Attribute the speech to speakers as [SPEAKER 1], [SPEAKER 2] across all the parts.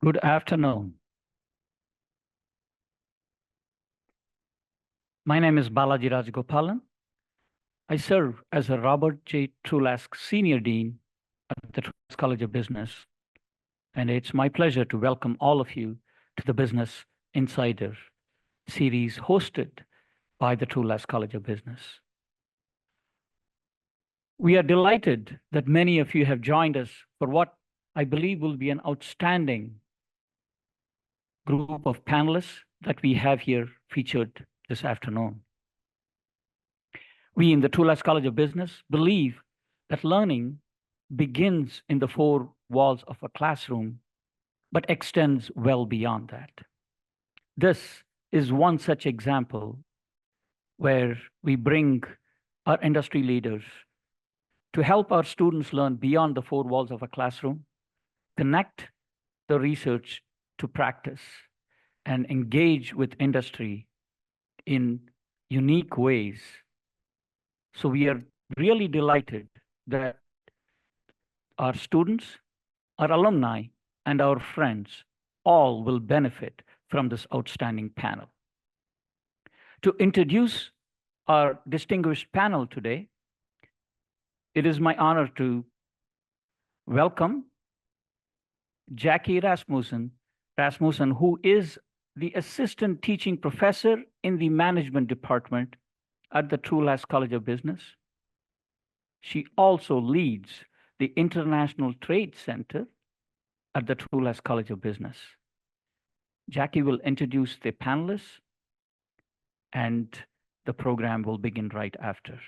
[SPEAKER 1] Good afternoon. My name is Balaji Rajagopalan. I serve as a Robert J. Trulaske Senior Dean at the Trulaske College of Business, and it's my pleasure to welcome all of you to the Business Insider series hosted by the Trulaske College of Business. We are delighted that many of you have joined us for what I believe will be an outstanding group of panelists that we have here featured this afternoon. We in the Trulaske College of Business believe that learning begins in the four walls of a classroom, but extends well beyond that. This is one such example where we bring our industry leaders to help our students learn beyond the four walls of a classroom, connect the research to practice, and engage with industry in unique ways. So we are really delighted that our students, our alumni, and our friends all will benefit from this outstanding panel. To introduce our distinguished panel today, it is my honor to welcome Jackie Rasmussen, who is the Assistant Teaching Professor in the Management Department at the Trulaske College of Business. She also leads the International Trade Center at the Trulaske College of Business. Jackie will introduce the panelists, and the program will begin right after.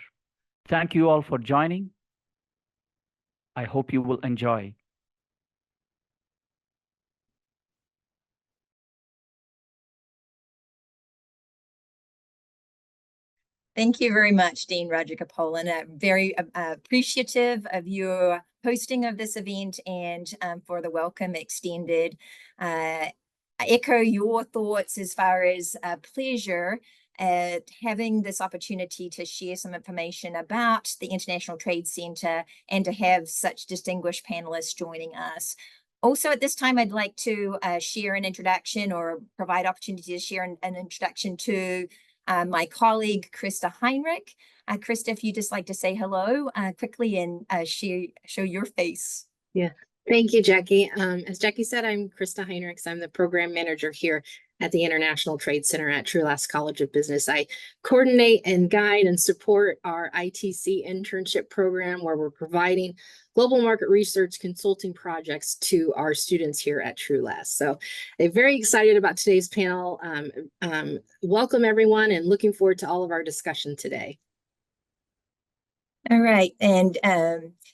[SPEAKER 1] Thank you all for joining. I hope you will enjoy.
[SPEAKER 2] Thank you very much, Dean Rajagopalan. Very appreciative of your hosting of this event and for the welcome extended. I echo your thoughts as far as pleasure at having this opportunity to share some information about the International Trade Center and to have such distinguished panelists joining us. Also, at this time, I'd like to share an introduction or provide opportunity to share an introduction to my colleague, Krista Heinrich. Krista, if you'd just like to say hello quickly and show your face.
[SPEAKER 3] Yeah, thank you, Jackie. As Jackie said, I'm Krista Heinrich. I'm the program manager here at the International Trade Center at Trulaske College of Business. I coordinate and guide and support our ITC internship program, where we're providing global market research consulting projects to our students here at Trulaske. So I'm very excited about today's panel. Welcome everyone, and looking forward to all of our discussion today.
[SPEAKER 2] All right, and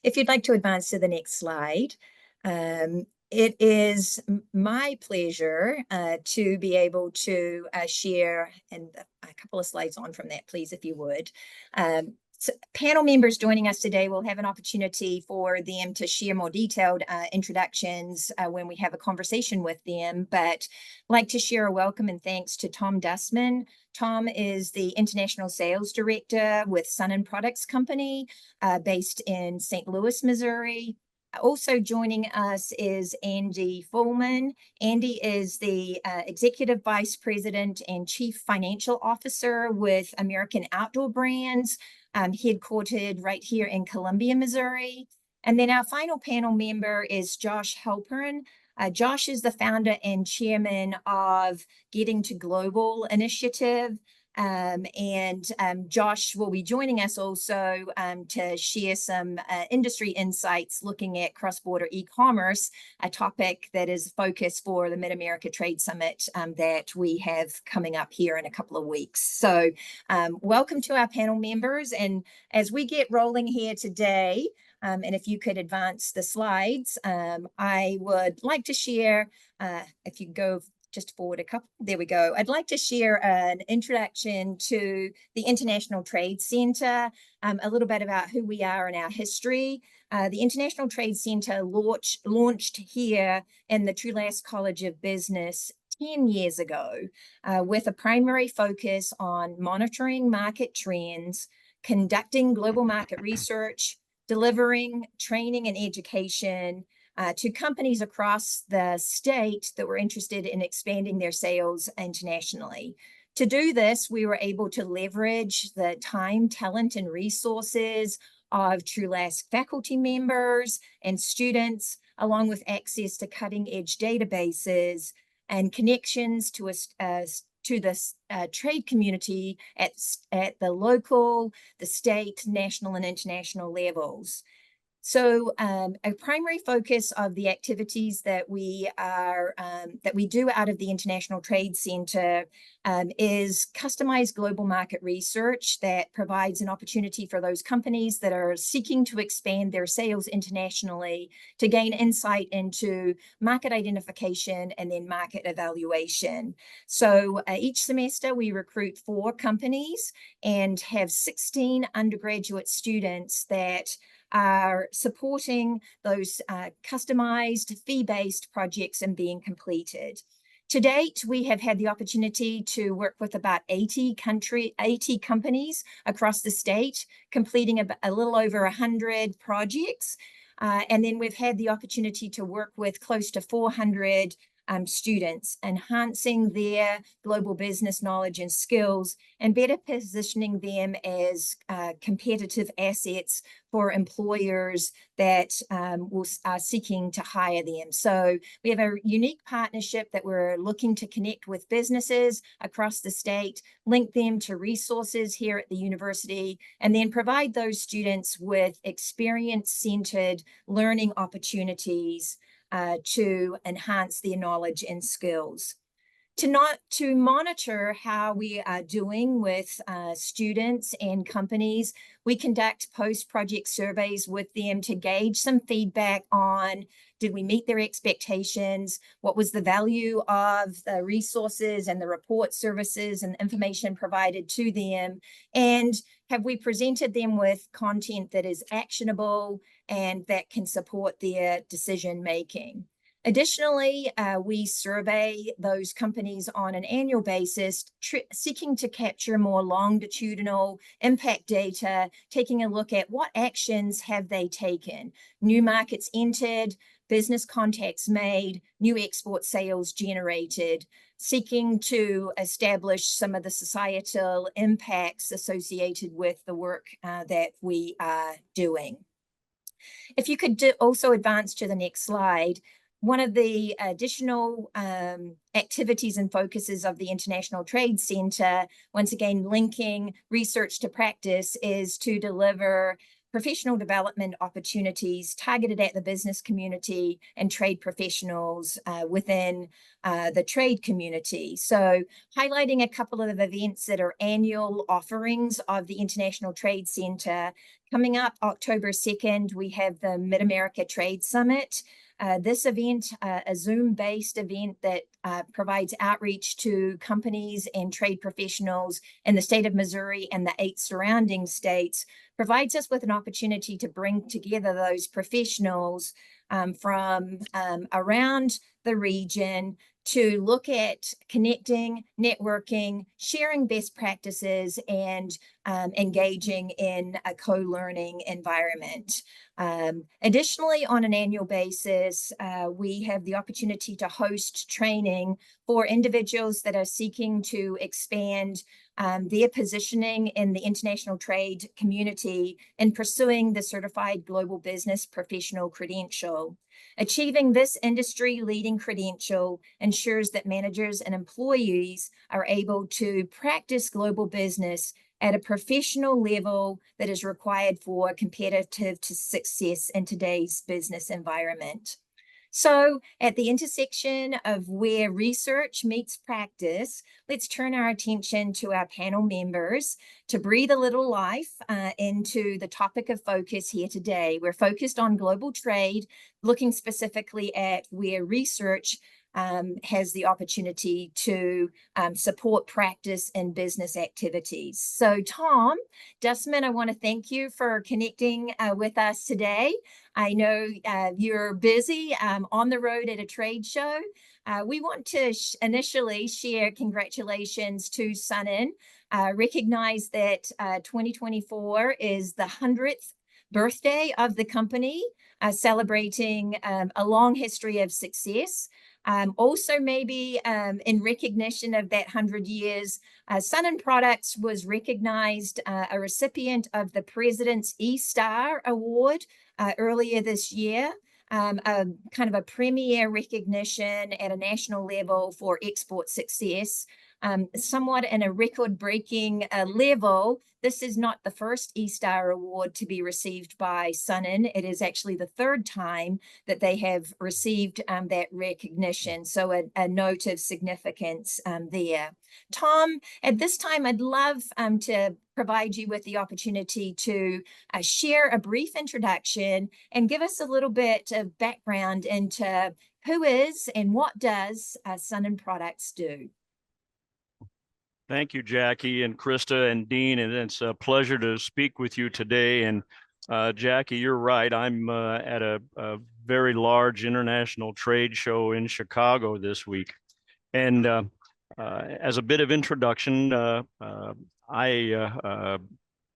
[SPEAKER 2] if you'd like to advance to the next slide. It is my pleasure to be able to share, and a couple of slides on from that, please, if you would. So panel members joining us today will have an opportunity for them to share more detailed introductions when we have a conversation with them, but I'd like to share a welcome and thanks to Tom Dustman. Tom is the International Sales Director with Sunnen Products Company based in St. Louis, Missouri. Also joining us is Andy Fulmer. Andy is the Executive Vice President and Chief Financial Officer with American Outdoor Brands, headquartered right here in Columbia, Missouri. And then our final panel member is Josh Halpern. Josh is the founder and chairman of Getting to Global initiative. Josh will be joining us also to share some industry insights looking at cross-border e-commerce, a topic that is focused for the Mid-America Trade Summit that we have coming up here in a couple of weeks. So welcome to our panel members. And as we get rolling here today, and if you could advance the slides, I would like to share, if you go just forward a couple, there we go. I'd like to share an introduction to the International Trade Center, a little bit about who we are and our history. The International Trade Center launched here in the Trulaske College of Business 10 years ago with a primary focus on monitoring market trends, conducting global market research, delivering training and education, to companies across the state that were interested in expanding their sales internationally. To do this, we were able to leverage the time, talent, and resources of Trulaske faculty members and students, along with access to cutting-edge databases and connections to the trade community at the local, the state, national, and international levels. So a primary focus of the activities that we do out of the International Trade Center is customized global market research that provides an opportunity for those companies that are seeking to expand their sales internationally to gain insight into market identification and then market evaluation. So each semester we recruit 4 companies and have 16 undergraduate students that are supporting those customized fee-based projects and being completed. To date, we have had the opportunity to work with about 80 companies across the state, completing a little over 100 projects. And then we've had the opportunity to work with close to 400 students, enhancing their global business knowledge and skills and better positioning them as competitive assets for employers that are seeking to hire them. So we have a unique partnership that we're looking to connect with businesses across the state, link them to resources here at the university, and then provide those students with experience-centered learning opportunities to enhance their knowledge and skills. To monitor how we are doing with students and companies, we conduct post-project surveys with them to gauge some feedback on, did we meet their expectations? What was the value of the resources and the report services and information provided to them? And have we presented them with content that is actionable and that can support their decision making? Additionally, we survey those companies on an annual basis, seeking to capture more longitudinal impact data, taking a look at what actions have they taken, new markets entered, business contacts made, new export sales generated, seeking to establish some of the societal impacts associated with the work that we are doing. If you could also advance to the next slide. One of the additional activities and focuses of the International Trade Center, once again linking research to practice, is to deliver professional development opportunities targeted at the business community and trade professionals within the trade community. So highlighting a couple of events that are annual offerings of the International Trade Center. Coming up October 2nd, we have the Mid-America Trade Summit. This event, a Zoom-based event that provides outreach to companies and trade professionals in the state of Missouri and the 8 surrounding states, provides us with an opportunity to bring together those professionals from around the region to look at connecting, networking, sharing best practices, and engaging in a co-learning environment. Additionally, on an annual basis, we have the opportunity to host training for individuals that are seeking to expand their positioning in the international trade community and pursuing the Certified Global Business Professional credential. Achieving this industry-leading credential ensures that managers and employees are able to practice global business at a professional level that is required for competitive success in today's business environment. So at the intersection of where research meets practice, let's turn our attention to our panel members to breathe a little life into the topic of focus here today. We're focused on global trade, looking specifically at where research has the opportunity to support practice and business activities. So Tom Dustman, I want to thank you for connecting with us today. I know you're busy on the road at a trade show. We want to initially share congratulations to Sunnen, recognize that 2024 is the 100th birthday of the company, celebrating a long history of success. Also, maybe in recognition of that 100 years, Sunnen Products was recognized a recipient of the President's E-Star Award earlier this year. A kind of a premier recognition at a national level for export success. Somewhat in a record-breaking level. This is not the first E-Star Award to be received by Sunnen. It is actually the third time that they have received that recognition. So a note of significance there. Tom, at this time, I'd love to provide you with the opportunity to share a brief introduction and give us a little bit of background into who is and what does Sunnen Products do.
[SPEAKER 4] Thank you, Jackie and Krista and Dean, and it's a pleasure to speak with you today. And Jackie, you're right. I'm at a very large international trade show in Chicago this week. And as a bit of introduction, my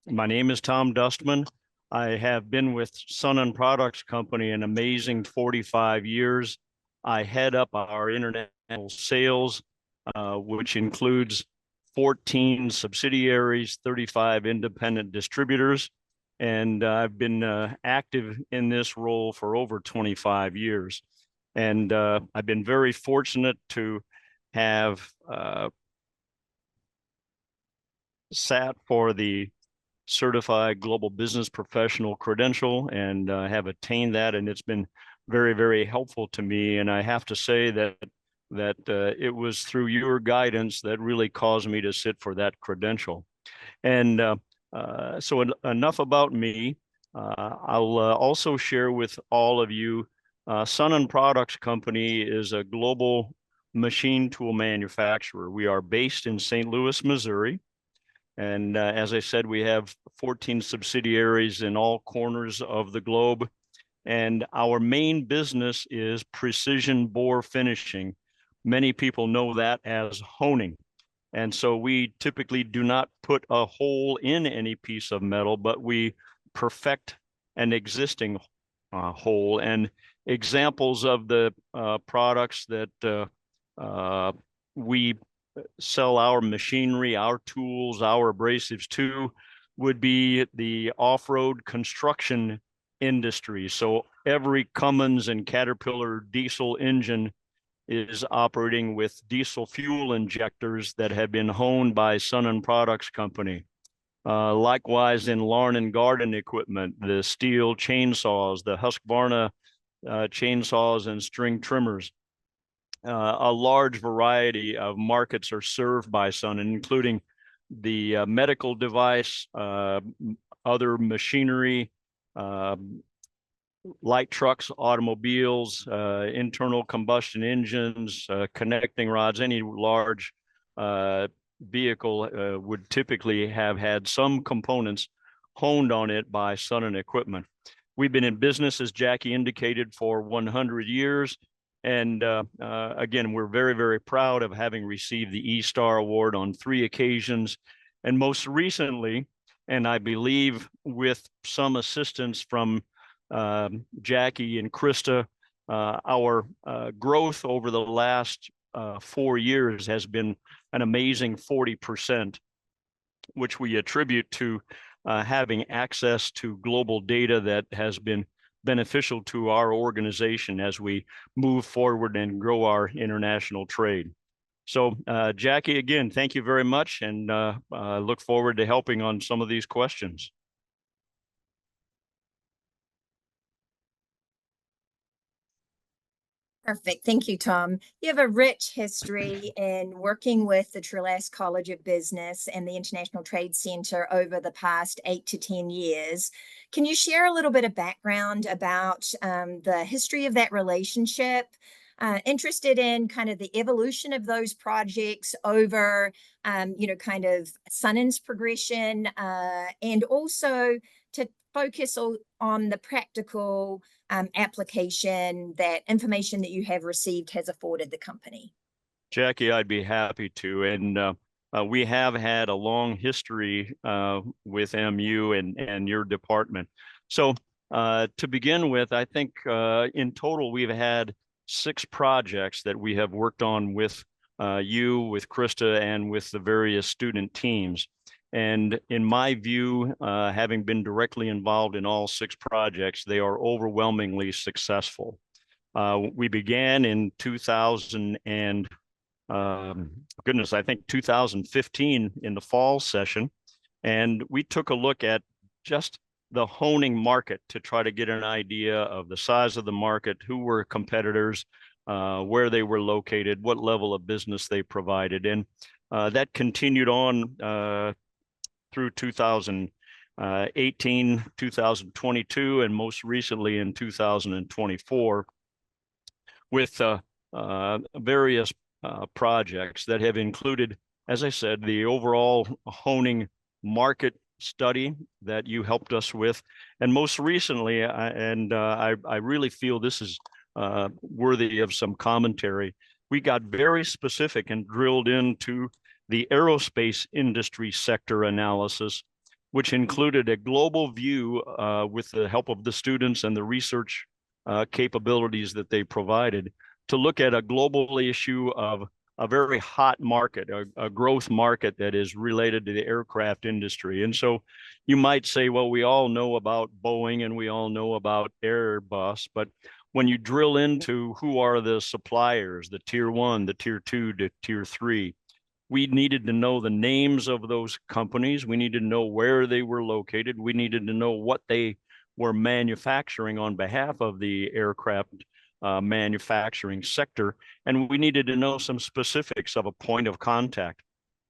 [SPEAKER 4] name is Tom Dustman. I have been with Sunnen Products Company an amazing 45 years. I head up our international sales, which includes 14 subsidiaries, 35 independent distributors, and I've been active in this role for over 25 years. And I've been very fortunate to have sat for the Certified Global Business Professional credential and have attained that, and it's been very, very helpful to me. And I have to say that it was through your guidance that really caused me to sit for that credential. And so enough about me. I'll also share with all of you, Sunnen Products Company is a global machine tool manufacturer. We are based in St. Louis, Missouri. And as I said, we have 14 subsidiaries in all corners of the globe. And our main business is precision bore finishing. Many people know that as honing. And so we typically do not put a hole in any piece of metal, but we perfect an existing hole. And examples of the products that we sell our machinery, our tools, our abrasives to would be the off-road construction industry. So every Cummins and Caterpillar diesel engine is operating with diesel fuel injectors that have been honed by Sunnen Products Company. Likewise, in lawn and garden equipment, the steel chainsaws, the Husqvarna chainsaws and string trimmers. A large variety of markets are served by Sunnen, including the medical device, other machinery, light trucks, automobiles, internal combustion engines, connecting rods. Any large vehicle would typically have had some components honed on it by Sunnen equipment. We've been in business, as Jackie indicated, for 100 years. And again, we're very, very proud of having received the E-Star Award on 3 occasions. And most recently, and I believe with some assistance from Jackie and Krista, our growth over the last 4 years has been an amazing 40%, which we attribute to having access to global data that has been beneficial to our organization as we move forward and grow our international trade. So Jackie, again, thank you very much, and look forward to helping on some of these questions.
[SPEAKER 2] Perfect. Thank you, Tom. You have a rich history in working with the Trulaske College of Business and the International Trade Center over the past 8 to 10 years. Can you share a little bit of background about the history of that relationship? Interested in kind of the evolution of those projects over, kind of Sunnen's progression, and also to focus on the practical application that information that you have received has afforded the company.
[SPEAKER 4] Jackie, I'd be happy to. And we have had a long history with MU and your department. So to begin with, I think in total we've had 6 projects that we have worked on with you, with Krista, and with the various student teams. And in my view, having been directly involved in all 6 projects, they are overwhelmingly successful. We began in 2000 and I think 2015 in the fall session, and we took a look at just the honing market to try to get an idea of the size of the market, who were competitors, where they were located, what level of business they provided. And that continued on through 2018, 2022, and most recently in 2024 with various projects that have included, as I said, the overall honing market study that you helped us with. And most recently, I really feel this is worthy of some commentary, we got very specific and drilled into the aerospace industry sector analysis, which included a global view with the help of the students and the research capabilities that they provided to look at a global issue of a very hot market, a growth market that is related to the aircraft industry. And so you might say, well, we all know about Boeing and we all know about Airbus, but when you drill into who are the suppliers, the tier 1, the tier 2, the tier 3, we needed to know the names of those companies. We needed to know where they were located. We needed to know what they were manufacturing on behalf of the aircraft manufacturing sector. And we needed to know some specifics of a point of contact.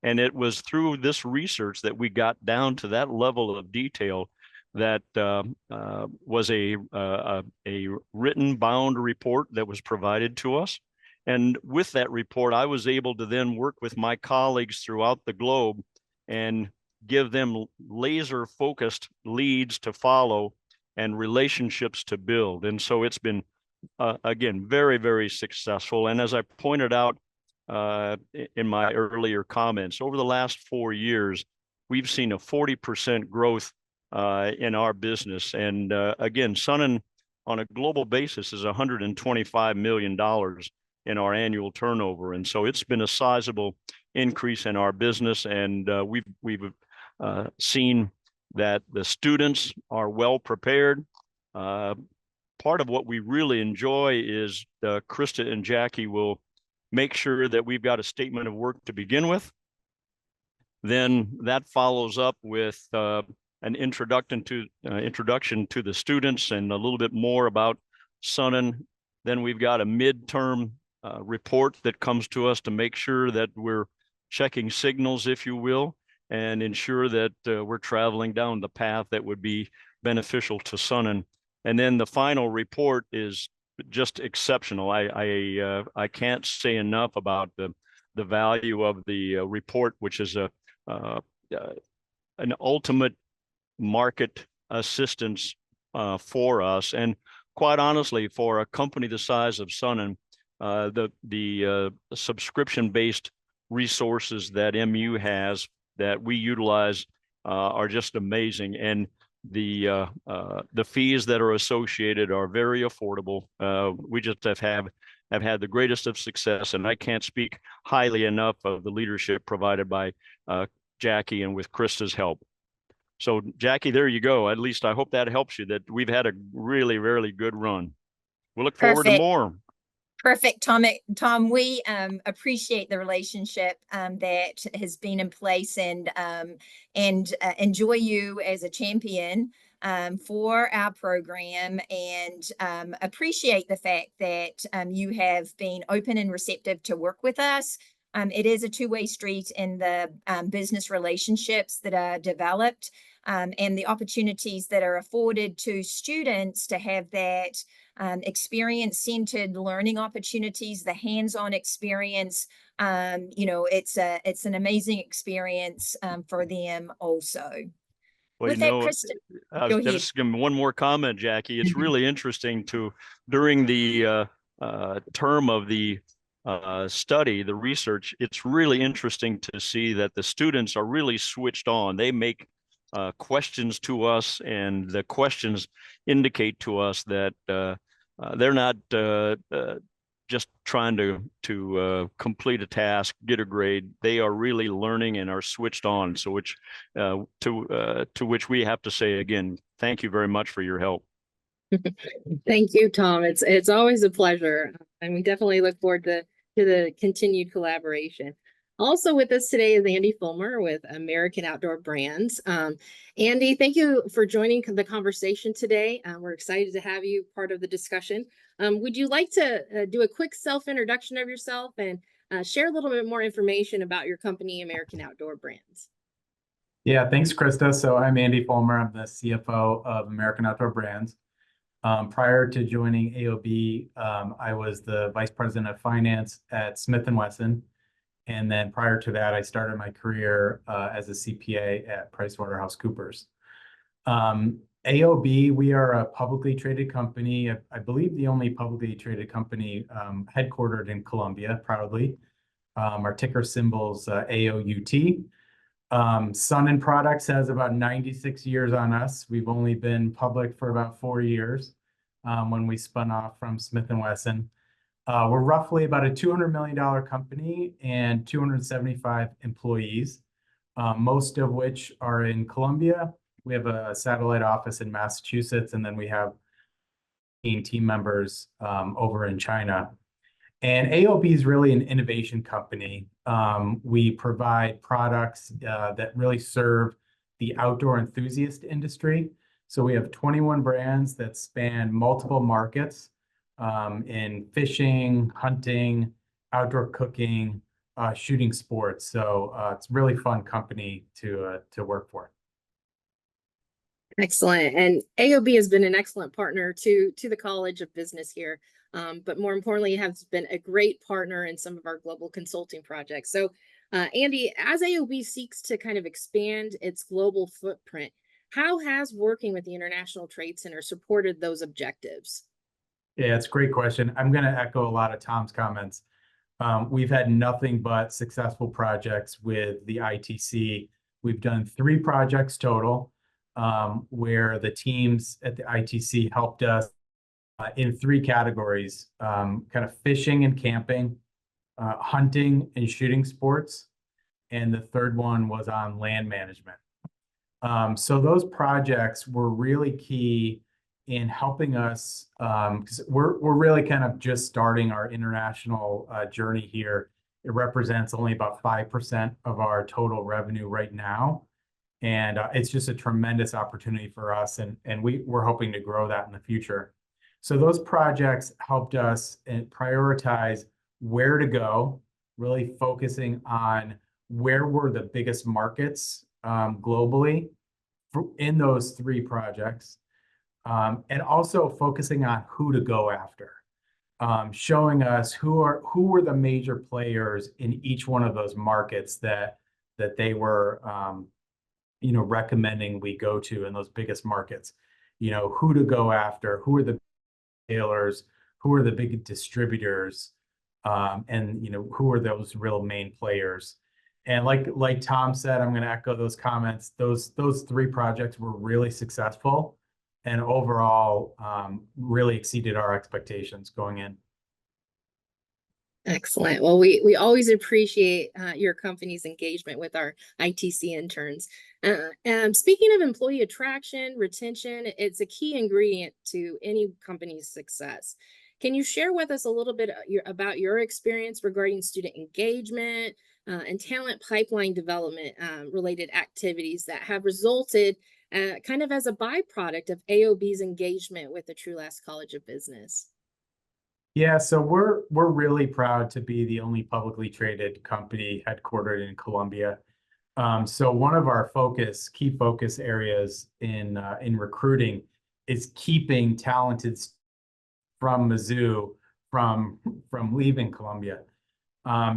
[SPEAKER 4] And it was through this research that we got down to that level of detail that was a written bound report that was provided to us. And with that report, I was able to then work with my colleagues throughout the globe and give them laser focused leads to follow and relationships to build. And so it's been, again, very, very successful. And as I pointed out in my earlier comments, over the last 4 years, we've seen a 40% growth in our business. And again, Sunnen on a global basis is $125 million in our annual turnover. And so it's been a sizable increase in our business. And we've seen that the students are well prepared. Part of what we really enjoy is Krista and Jackie will make sure that we've got a statement of work to begin with. Then that follows up with an introduction to the students and a little bit more about Sunnen. Then we've got a midterm report that comes to us to make sure that we're checking signals, if you will, and ensure that we're traveling down the path that would be beneficial to Sunnen. And then the final report is just exceptional. I can't say enough about the value of the report, which is an ultimate market assistance for us. And quite honestly, for a company the size of Sunnen, the subscription-based resources that MU has that we utilize are just amazing. And the fees that are associated are very affordable. We just have had the greatest of success, and I can't speak highly enough of the leadership provided by Jackie and with Krista's help. So Jackie, there you go. At least I hope that helps you, that we've had a really, really good run. We'll look forward to more.
[SPEAKER 2] Perfect, Tom. We appreciate the relationship that has been in place, and enjoy you as a champion for our program, and appreciate the fact that you have been open and receptive to work with us. It is a two-way street in the business relationships that are developed, and the opportunities that are afforded to students to have that experience-centered learning opportunities, the hands-on experience. It's an amazing experience for them also.
[SPEAKER 4] Well,
[SPEAKER 2] With that, Kristen,
[SPEAKER 4] go ahead. Just give me one more comment, Jackie. It's really interesting during the term of the study, the research, it's really interesting to see that the students are really switched on. They make questions to us, and the questions indicate to us that they're not just trying to complete a task, get a grade. They are really learning and are switched on. So to which we have to say again, thank you very much for your help.
[SPEAKER 3] Thank you, Tom. It's always a pleasure, and we definitely look forward to the continued collaboration. Also with us today is Andy Fulmer with American Outdoor Brands. Andy, thank you for joining the conversation today. We're excited to have you part of the discussion. Would you like to do a quick self-introduction of yourself and share a little bit more information about your company, American Outdoor Brands?
[SPEAKER 5] Yeah, thanks, Krista. So I'm Andy Fulmer. I'm the CFO of American Outdoor Brands. Prior to joining AOB, I was the Vice President of Finance at Smith & Wesson. And then prior to that, I started my career as a CPA at PricewaterhouseCoopers. AOB, we are a publicly traded company. I believe the only publicly traded company headquartered in Colombia, proudly. Our ticker symbol's AOUT. Sunnen Products has about 96 years on us. We've only been public for about 4 years when we spun off from Smith & Wesson. We're roughly about a $200 million company and 275 employees, most of which are in Colombia. We have a satellite office in Massachusetts, and then we have team members over in China. And AOB is really an innovation company. We provide products that really serve the outdoor enthusiast industry. So we have 21 brands that span multiple markets in fishing, hunting, outdoor cooking, shooting sports. So it's a really fun company to work for.
[SPEAKER 3] Excellent. And AOB has been an excellent partner to the College of Business here, but more importantly, has been a great partner in some of our global consulting projects. So Andy, as AOB seeks to kind of expand its global footprint, how has working with the International Trade Center supported those objectives?
[SPEAKER 5] Yeah, it's a great question. I'm going to echo a lot of Tom's comments. We've had nothing but successful projects with the ITC. We've done 3 projects total, where the teams at the ITC helped us in 3 categories, kind of fishing and camping, hunting and shooting sports, and the third one was on land management. So those projects were really key in helping us, because we're really kind of just starting our international journey here. It represents only about 5% of our total revenue right now. And it's just a tremendous opportunity for us, and we're hoping to grow that in the future. So those projects helped us prioritize where to go, really focusing on where were the biggest markets globally in those 3 projects, and also focusing on who to go after, showing us who were the major players in each one of those markets that they were recommending we go to in those biggest markets. Who to go after, who are the retailers, who are the big distributors, and who are those real main players. And like Tom said, I'm going to echo those comments. Those 3 projects were really successful, and overall really exceeded our expectations going in.
[SPEAKER 3] Excellent. Well, we always appreciate your company's engagement with our ITC interns. Speaking of employee attraction, retention, it's a key ingredient to any company's success. Can you share with us a little bit about your experience regarding student engagement and talent pipeline development related activities that have resulted kind of as a byproduct of AOB's engagement with the Trulaske College of Business?
[SPEAKER 5] Yeah, so we're really proud to be the only publicly traded company headquartered in Colombia. So one of our key focus areas in recruiting is keeping talented from Mizzou from leaving Colombia.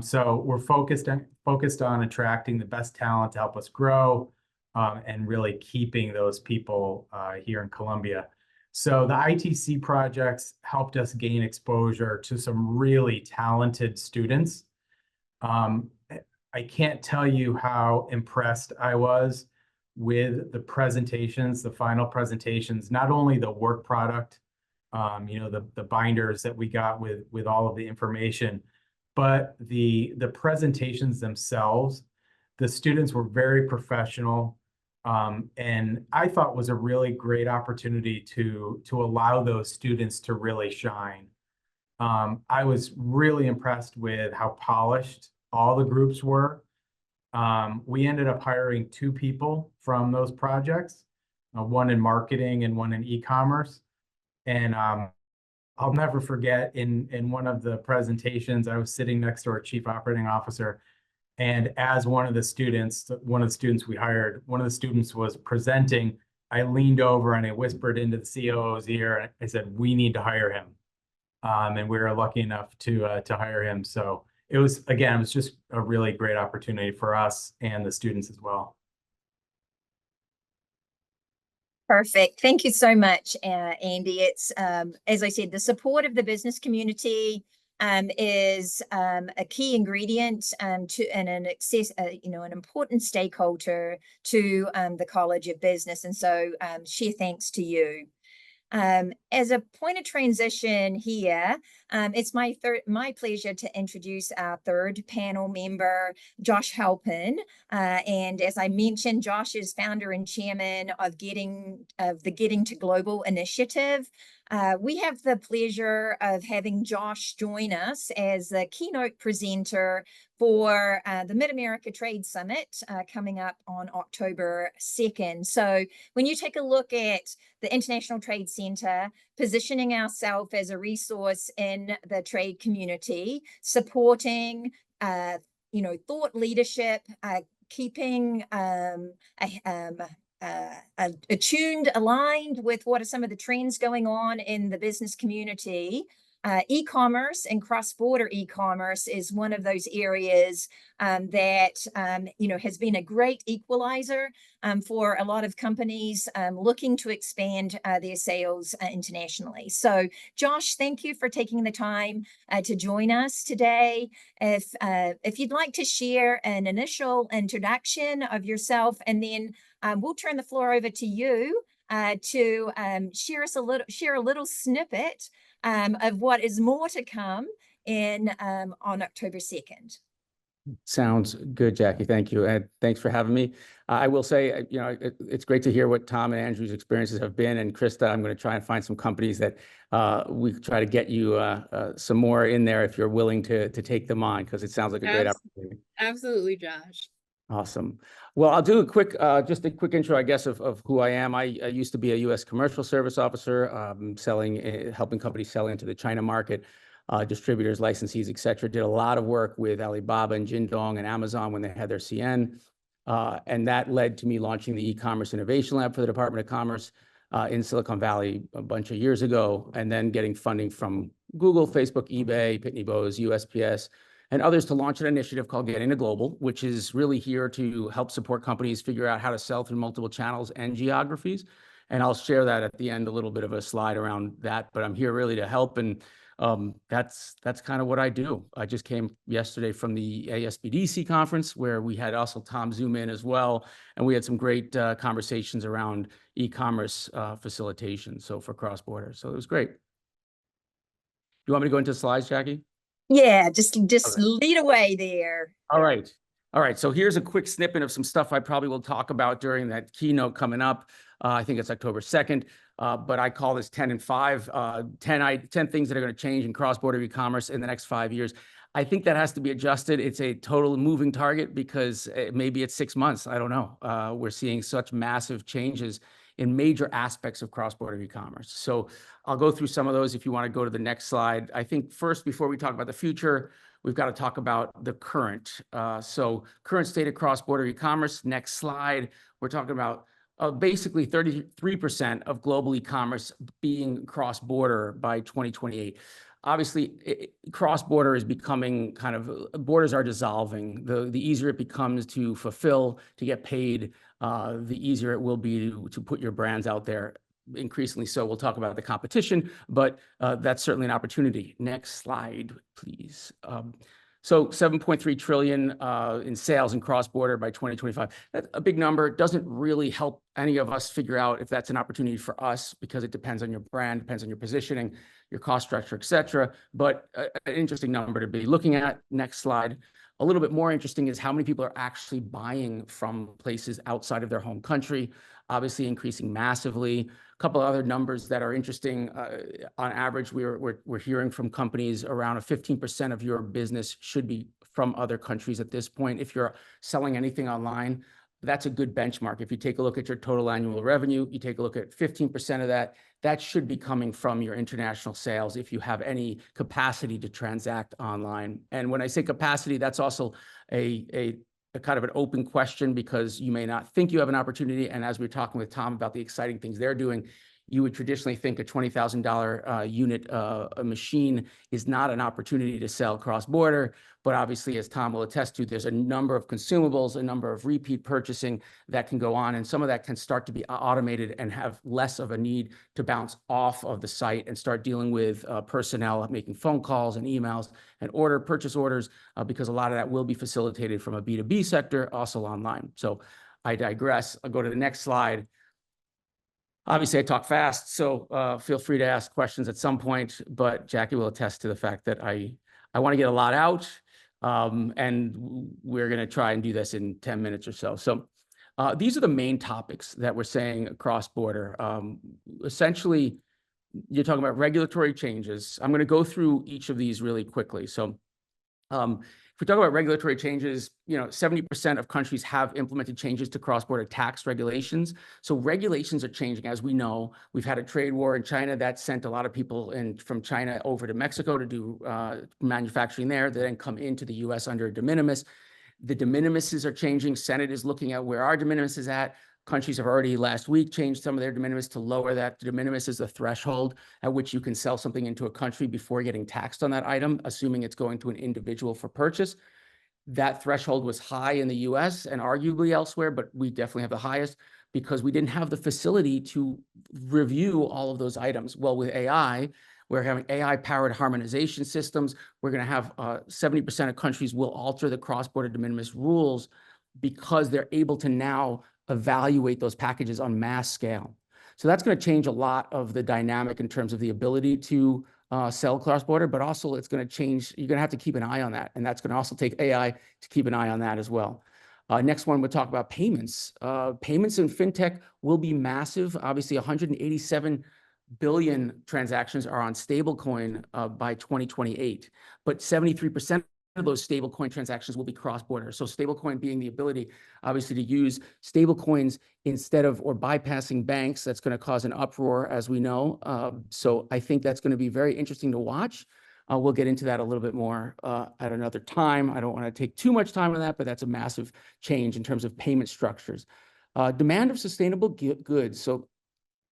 [SPEAKER 5] So we're focused on attracting the best talent to help us grow, and really keeping those people here in Colombia. So the ITC projects helped us gain exposure to some really talented students. I can't tell you how impressed I was with the presentations, the final presentations, not only the work product, the binders that we got with all of the information, but the presentations themselves. The students were very professional, and I thought was a really great opportunity to allow those students to really shine. I was really impressed with how polished all the groups were. We ended up hiring 2 people from those projects, one in marketing and one in e-commerce. And I'll never forget in one of the presentations, I was sitting next to our chief operating officer. And as one of the students we hired, one of the students was presenting, I leaned over and I whispered into the COO's ear. And I said, "We need to hire him." And we were lucky enough to hire him. So it was just a really great opportunity for us and the students as well.
[SPEAKER 2] Perfect. Thank you so much, Andy. It's, as I said, the support of the business community is a key ingredient to and an important stakeholder to the College of Business. And so sheer thanks to you. As a point of transition here, it's my pleasure to introduce our third panel member, Josh Halpern. And as I mentioned, Josh is founder and chairman of the Getting to Global initiative. We have the pleasure of having Josh join us as the keynote presenter for the Mid-America Trade Summit coming up on October 2nd. So when you take a look at the International Trade Center, positioning ourselves as a resource in the trade community, supporting, thought leadership, keeping attuned, aligned with what are some of the trends going on in the business community. E-commerce and cross-border e-commerce is one of those areas that has been a great equalizer for a lot of companies looking to expand their sales internationally. So, Josh, thank you for taking the time to join us today. If you'd like to share an initial introduction of yourself, and then we'll turn the floor over to you to share a little snippet of what is more to come on October 2nd.
[SPEAKER 6] Sounds good, Jackie. Thank you. And thanks for having me. I will say, it's great to hear what Tom and Andrew's experiences have been. And Krista, I'm going to try and find some companies that we try to get you some more in there if you're willing to take them on, because it sounds like a great opportunity.
[SPEAKER 3] Absolutely, Josh.
[SPEAKER 6] Awesome. Well, I'll do just a quick intro, I guess, of who I am. I used to be a U.S. commercial service officer, helping companies sell into the China market, distributors, licensees, et cetera. Did a lot of work with Alibaba and Jingdong and Amazon when they had their CN. And that led to me launching the e-commerce innovation lab for the Department of Commerce in Silicon Valley a bunch of years ago, and then getting funding from Google, Facebook, eBay, Pitney Bowes, USPS, and others to launch an initiative called Getting to Global, which is really here to help support companies figure out how to sell through multiple channels and geographies. And I'll share that at the end, a little bit of a slide around that, but I'm here really to help. And that's kind of what I do. I just came yesterday from the ASBDC conference, where we had also Tom zoom in as well. And we had some great conversations around e-commerce facilitation, so for cross-border. So it was great. Do you want me to go into slides, Jackie?
[SPEAKER 2] Yeah, just lead away there.
[SPEAKER 6] All right. So here's a quick snippet of some stuff I probably will talk about during that keynote coming up. I think it's October 2nd, but I call this 10 and 5, 10 things that are going to change in cross-border e-commerce in the next 5 years. I think that has to be adjusted. It's a total moving target because maybe it's 6 months. I don't know. We're seeing such massive changes in major aspects of cross-border e-commerce. So I'll go through some of those if you want to go to the next slide. I think first, before we talk about the future, we've got to talk about the current. So current state of cross-border e-commerce. Next slide. We're talking about basically 33% of global e-commerce being cross-border by 2028. Obviously, cross-border is becoming borders are dissolving. The easier it becomes to fulfill, to get paid, the easier it will be to put your brands out there. Increasingly so. We'll talk about the competition, but that's certainly an opportunity. Next slide, please. So 7.3 trillion in sales in cross-border by 2025. That's a big number. It doesn't really help any of us figure out if that's an opportunity for us, because it depends on your brand, depends on your positioning, your cost structure, et cetera. But an interesting number to be looking at. Next slide. A little bit more interesting is how many people are actually buying from places outside of their home country, obviously increasing massively. A couple of other numbers that are interesting. On average, we're hearing from companies around 15% of your business should be from other countries at this point. If you're selling anything online, that's a good benchmark. If you take a look at your total annual revenue, you take a look at 15% of that, that should be coming from your international sales if you have any capacity to transact online. And when I say capacity, that's also a kind of an open question, because you may not think you have an opportunity. And as we we're talking with Tom about the exciting things they're doing, you would traditionally think a $20,000 unit a machine is not an opportunity to sell cross-border. But obviously, as Tom will attest to, there's a number of consumables, a number of repeat purchasing that can go on. And some of that can start to be automated and have less of a need to bounce off of the site and start dealing with personnel, making phone calls and emails and purchase orders, because a lot of that will be facilitated from a B2B sector, also online. So I digress. I'll go to the next slide. Obviously, I talk fast, so feel free to ask questions at some point, but Jackie will attest to the fact that I want to get a lot out, and we're going to try and do this in 10 minutes or so. So these are the main topics that we're saying cross-border. Essentially, you're talking about regulatory changes. I'm going to go through each of these really quickly. So if we talk about regulatory changes, 70% of countries have implemented changes to cross-border tax regulations. So regulations are changing. As we know, we've had a trade war in China that sent a lot of people from China over to Mexico to do manufacturing there. They then come into the US under de minimis. The de minimis are changing. Senate is looking at where our de minimis is at. Countries have already last week changed some of their de minimis to lower that. De minimis is the threshold at which you can sell something into a country before getting taxed on that item, assuming it's going to an individual for purchase. That threshold was high in the US and arguably elsewhere, but we definitely have the highest because we didn't have the facility to review all of those items. Well, with AI, we're having AI-powered harmonization systems. We're going to have 70% of countries will alter the cross-border de minimis rules because they're able to now evaluate those packages on mass scale. So that's going to change a lot of the dynamic in terms of the ability to sell cross-border, but also it's going to change. You're going to have to keep an eye on that. And that's going to also take AI to keep an eye on that as well. Next one, we'll talk about payments. Payments in fintech will be massive. Obviously, 187 billion transactions are on stablecoin by 2028, but 73% of those stablecoin transactions will be cross-border. So stablecoin being the ability, obviously, to use stablecoins instead of or bypassing banks. That's going to cause an uproar, as we know. So I think that's going to be very interesting to watch. We'll get into that a little bit more at another time. I don't want to take too much time on that, but that's a massive change in terms of payment structures. Demand of sustainable goods. So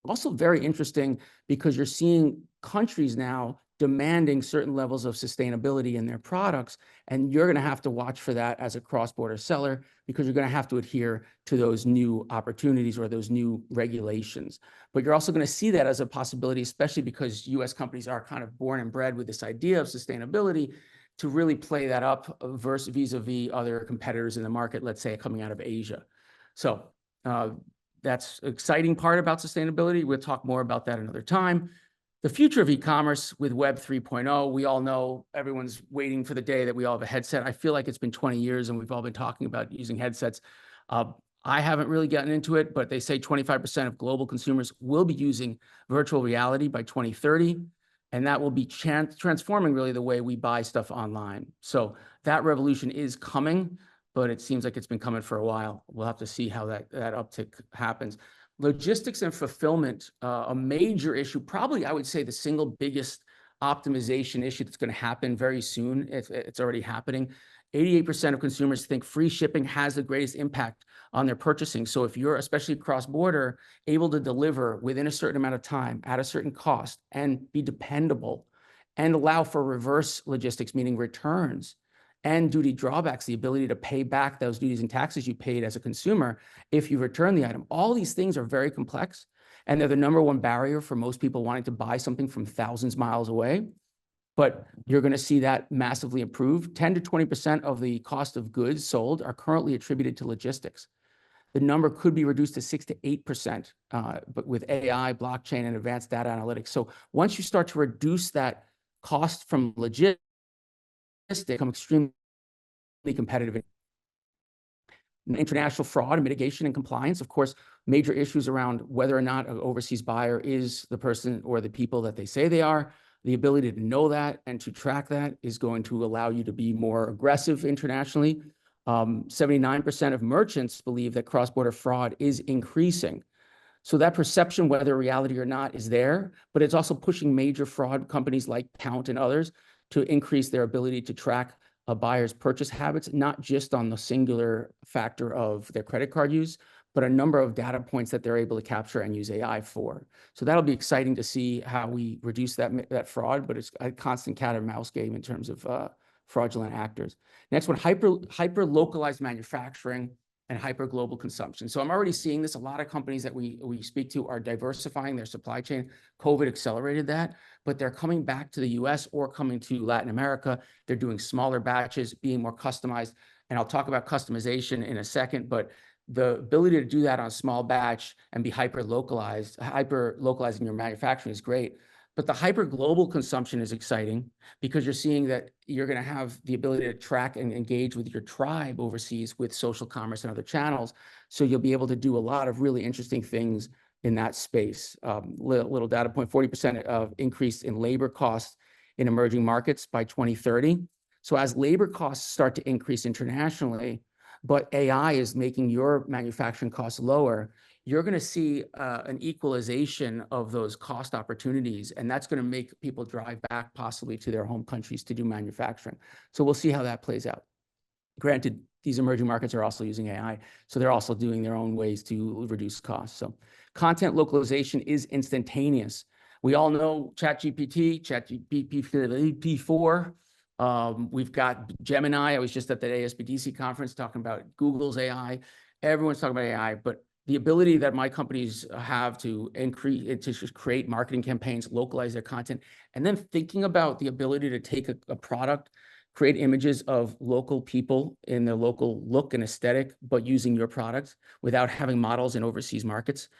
[SPEAKER 6] also very interesting because you're seeing countries now demanding certain levels of sustainability in their products, and you're going to have to watch for that as a cross-border seller because you're going to have to adhere to those new opportunities or those new regulations. But you're also going to see that as a possibility, especially because US companies are kind of born and bred with this idea of sustainability, to really play that up vis-a-vis other competitors in the market, let's say coming out of Asia. So that's an exciting part about sustainability. We'll talk more about that another time. The future of e-commerce with Web 3.0, we all know everyone's waiting for the day that we all have a headset. I feel like it's been 20 years and we've all been talking about using headsets. I haven't really gotten into it, but they say 25% of global consumers will be using virtual reality by 2030. And that will be transforming really the way we buy stuff online. So that revolution is coming, but it seems like it's been coming for a while. We'll have to see how that uptick happens. Logistics and fulfillment, a major issue, probably I would say the single biggest optimization issue that's going to happen very soon. It's already happening. 88% of consumers think free shipping has the greatest impact on their purchasing. So if you're, especially cross-border, able to deliver within a certain amount of time at a certain cost and be dependable and allow for reverse logistics, meaning returns, and duty drawbacks, the ability to pay back those duties and taxes you paid as a consumer if you return the item. All these things are very complex, and they're the #1 barrier for most people wanting to buy something from thousands of miles away. but you're going to see that massively improve. 10 to 20% of the cost of goods sold are currently attributed to logistics. The number could be reduced to 6 to 8%, but with AI, blockchain, and advanced data analytics. So once you start to reduce that cost from logistics, become extremely competitive. International fraud and mitigation and compliance, of course, major issues around whether or not an overseas buyer is the person or the people that they say they are. The ability to know that and to track that is going to allow you to be more aggressive internationally. 79% of merchants believe that cross-border fraud is increasing. So that perception, whether reality or not, is there, but it's also pushing major fraud companies like Count and others to increase their ability to track a buyer's purchase habits, not just on the singular factor of their credit card use, but a number of data points that they're able to capture and use AI for. So that'll be exciting to see how we reduce that fraud, but it's a constant cat and mouse game in terms of fraudulent actors. Next one, hyper localized manufacturing and hyper global consumption. So I'm already seeing this. A lot of companies that we speak to are diversifying their supply chain. COVID accelerated that, but they're coming back to the US or coming to Latin America. They're doing smaller batches, being more customized. And I'll talk about customization in a second, but the ability to do that on a small batch and be hyper localizing your manufacturing is great. But the hyper global consumption is exciting because you're seeing that you're going to have the ability to track and engage with your tribe overseas with social commerce and other channels. So you'll be able to do a lot of really interesting things in that space. Little data point, 40% of increase in labor costs in emerging markets by 2030. So as labor costs start to increase internationally, but AI is making your manufacturing costs lower, you're going to see an equalization of those cost opportunities, and that's going to make people drive back possibly to their home countries to do manufacturing. So we'll see how that plays out. Granted, these emerging markets are also using AI, so they're also doing their own ways to reduce costs. So content localization is instantaneous. We all know ChatGPT 4. We've got Gemini. I was just at the ASBDC conference talking about Google's AI. Everyone's talking about AI, but the ability that my companies have to create marketing campaigns, localize their content, and then thinking about the ability to take a product, create images of local people in their local look and aesthetic, but using your products without having models in overseas markets.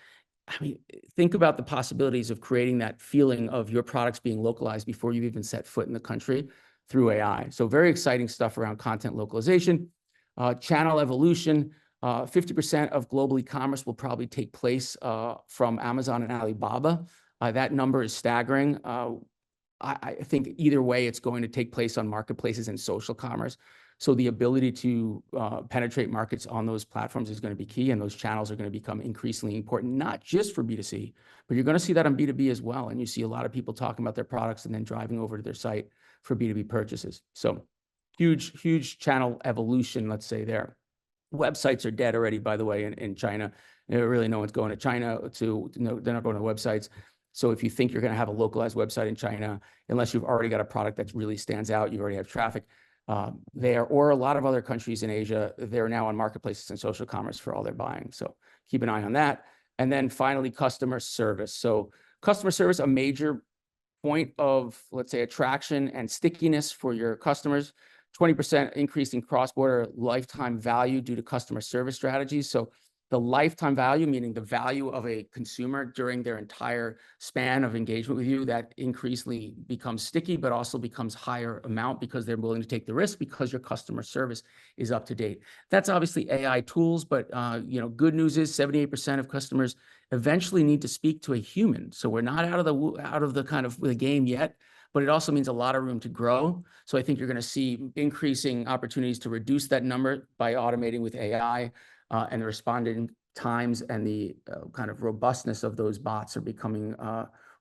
[SPEAKER 6] I mean, think about the possibilities of creating that feeling of your products being localized before you've even set foot in the country through AI. So very exciting stuff around content localization, channel evolution. 50% of global e-commerce will probably take place from Amazon and Alibaba. That number is staggering. I think either way, it's going to take place on marketplaces and social commerce. So the ability to penetrate markets on those platforms is going to be key, and those channels are going to become increasingly important, not just for B2C, but you're going to see that on B2B as well. And you see a lot of people talking about their products and then driving over to their site for B2B purchases. So huge channel evolution, let's say there. Websites are dead already, by the way, in China. Really, no one's going to China they're not going to websites. So if you think you're going to have a localized website in China, unless you've already got a product that really stands out, you already have traffic there, or a lot of other countries in Asia, they're now on marketplaces and social commerce for all their buying. So keep an eye on that. And then finally, customer service. So customer service, a major point of, let's say, attraction and stickiness for your customers. 20% increase in cross-border lifetime value due to customer service strategies. So the lifetime value, meaning the value of a consumer during their entire span of engagement with you, that increasingly becomes sticky, but also becomes higher amount because they're willing to take the risk because your customer service is up to date. That's obviously AI tools, but good news is 78% of customers eventually need to speak to a human. So we're not out of the kind of the game yet, but it also means a lot of room to grow. So I think you're going to see increasing opportunities to reduce that number by automating with AI. And the responding times and the kind of robustness of those bots are becoming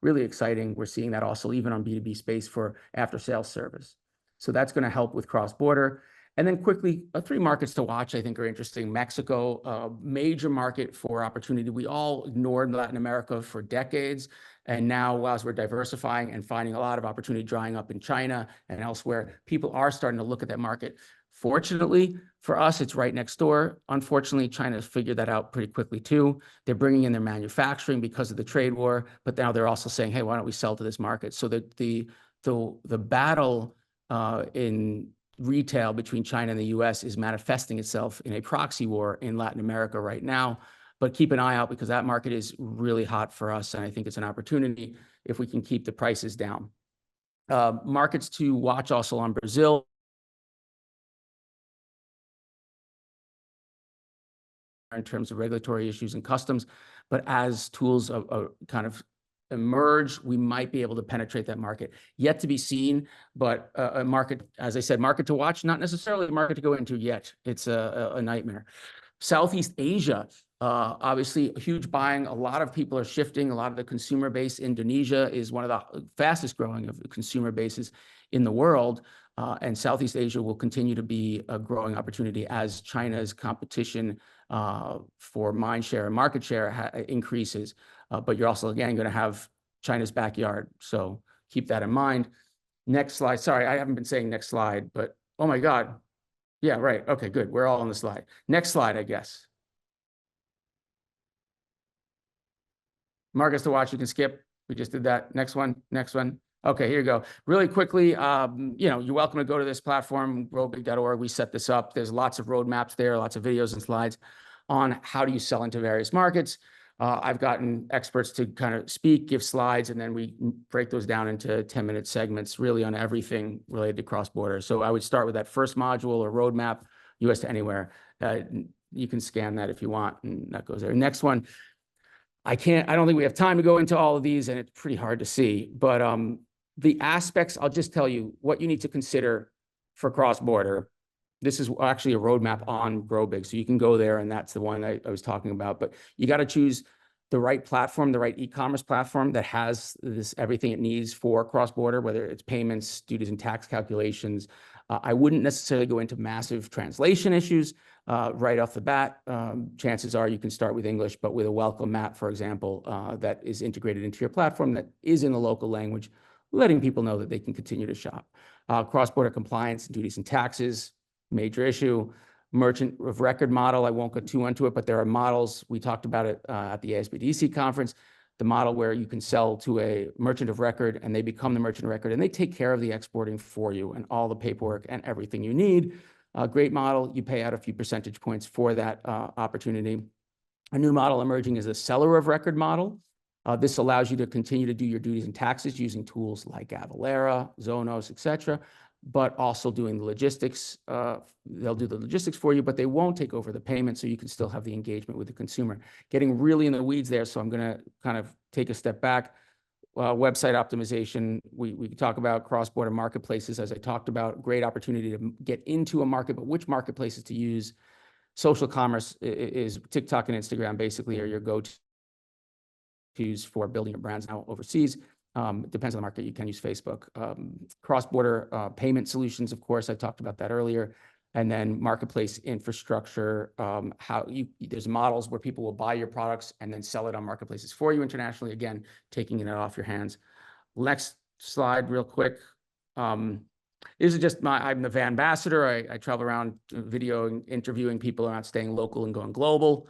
[SPEAKER 6] really exciting. We're seeing that also even on B2B space for after-sales service. So that's going to help with cross-border. And then quickly, 3 markets to watch I think are interesting. Mexico, a major market for opportunity. We all ignored Latin America for decades. And now, as we're diversifying and finding a lot of opportunity drying up in China and elsewhere, people are starting to look at that market. Fortunately, for us, it's right next door. Unfortunately, China's figured that out pretty quickly too. They're bringing in their manufacturing because of the trade war, but now they're also saying, hey, why don't we sell to this market? So that the the battle in retail between China and the US is manifesting itself in a proxy war in Latin America right now. But keep an eye out because that market is really hot for us. And I think it's an opportunity if we can keep the prices down. Markets to watch also on Brazil. In terms of regulatory issues and customs, but as tools of kind of emerge, we might be able to penetrate that market. Yet to be seen, but a market, as I said, market to watch, not necessarily a market to go into yet. It's a nightmare. Southeast Asia, obviously huge buying. A lot of people are shifting. A lot of the consumer base. Indonesia is one of the fastest growing of the consumer bases in the world. And Southeast Asia will continue to be a growing opportunity as China's competition for mind share and market share increases. But you're also, again, going to have China's backyard. So keep that in mind. Next slide. Sorry, I haven't been saying next slide, but oh my God. Yeah, right. Okay, good. We're all on the slide. Next slide, I guess. Markets to watch, you can skip. We just did that. Next one, next one. Okay, here you go. Really quickly, you're welcome to go to this platform, growbig.org. We set this up. There's lots of roadmaps there, lots of videos and slides on how do you sell into various markets. I've gotten experts to kind of speak, give slides, and then we break those down into 10-minute segments, really on everything related to cross-border. So I would start with that first module or roadmap, US to anywhere. You can scan that if you want, and that goes there. Next one. I don't think we have time to go into all of these, and it's pretty hard to see, but the aspects, I'll just tell you what you need to consider for cross-border. This is actually a roadmap on GrowBig, so you can go there, and that's the one I was talking about. But you got to choose the right platform, the right e-commerce platform that has everything it needs for cross-border, whether it's payments, duties, and tax calculations. I wouldn't necessarily go into massive translation issues right off the bat. Chances are you can start with English, but with a welcome mat, for example, that is integrated into your platform that is in the local language, letting people know that they can continue to shop. Cross-border compliance, duties and taxes, major issue. Merchant of record model, I won't go too into it, but there are models. We talked about it at the ASBDC conference, the model where you can sell to a merchant of record and they become the merchant of record and they take care of the exporting for you and all the paperwork and everything you need. A great model. You pay out a few percentage points for that opportunity. A new model emerging is a seller of record model. This allows you to continue to do your duties and taxes using tools like Avalara, Zonos, et cetera, but also doing the logistics. They'll do the logistics for you, but they won't take over the payment, so you can still have the engagement with the consumer. Getting really in the weeds there, so I'm going to kind of take a step back. Website optimization, we talk about cross-border marketplaces, as I talked about, great opportunity to get into a market, but which marketplaces to use. Social commerce is TikTok and Instagram basically are your go-tos for building your brands now overseas. It depends on the market. You can use Facebook. Cross-border payment solutions, of course, I talked about that earlier. And then marketplace infrastructure, there's models where people will buy your products and then sell it on marketplaces for you internationally, again, taking it off your hands. Next slide real quick. This is just I'm the van ambassador. I travel around videoing, interviewing people around staying local and going global.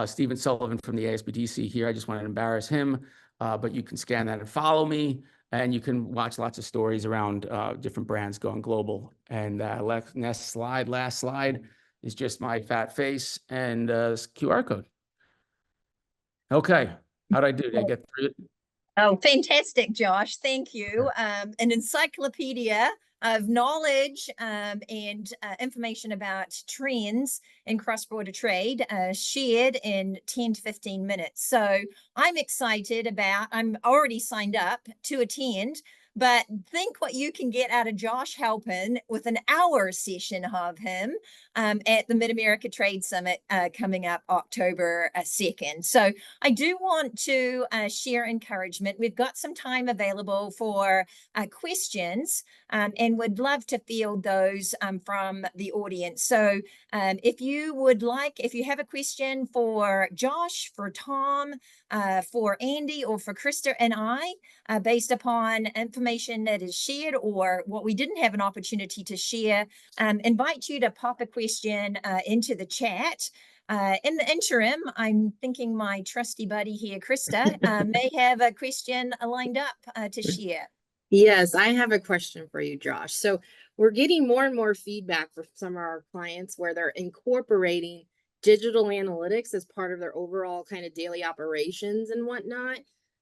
[SPEAKER 6] Stephen Sullivan from the ASBDC here. I just wanted to embarrass him, but you can scan that and follow me, and you can watch lots of stories around different brands going global. And last slide is just my fat face and QR code. Okay, how'd I do? Did I get through it?
[SPEAKER 2] Oh, fantastic, Josh. Thank you. An encyclopedia of knowledge and information about trends in cross-border trade shared in 10 to 15 minutes. So I'm excited I'm already signed up to attend, but think what you can get out of Josh Halpern with an hour session of him at the Mid-America Trade Summit coming up October 2nd. So I do want to share encouragement. We've got some time available for questions and would love to field those from the audience. So if you have a question for Josh, for Tom, for Andy, or for Krista and I, based upon information that is shared or what we didn't have an opportunity to share, invite you to pop a question into the chat. In the interim, I'm thinking my trusty buddy here, Krista, may have a question lined up to share.
[SPEAKER 3] Yes, I have a question for you, Josh. So we're getting more and more feedback from some of our clients where they're incorporating digital analytics as part of their overall kind of daily operations and whatnot.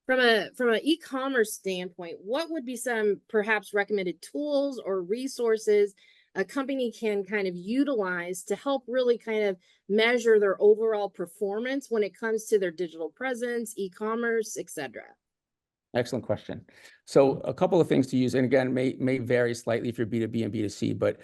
[SPEAKER 3] From an e-commerce standpoint, what would be some perhaps recommended tools or resources a company can kind of utilize to help really kind of measure their overall performance when it comes to their digital presence, e-commerce, etc.?
[SPEAKER 6] Excellent question. So a couple of things to use, and again, may vary slightly if you're B2B and B2C, but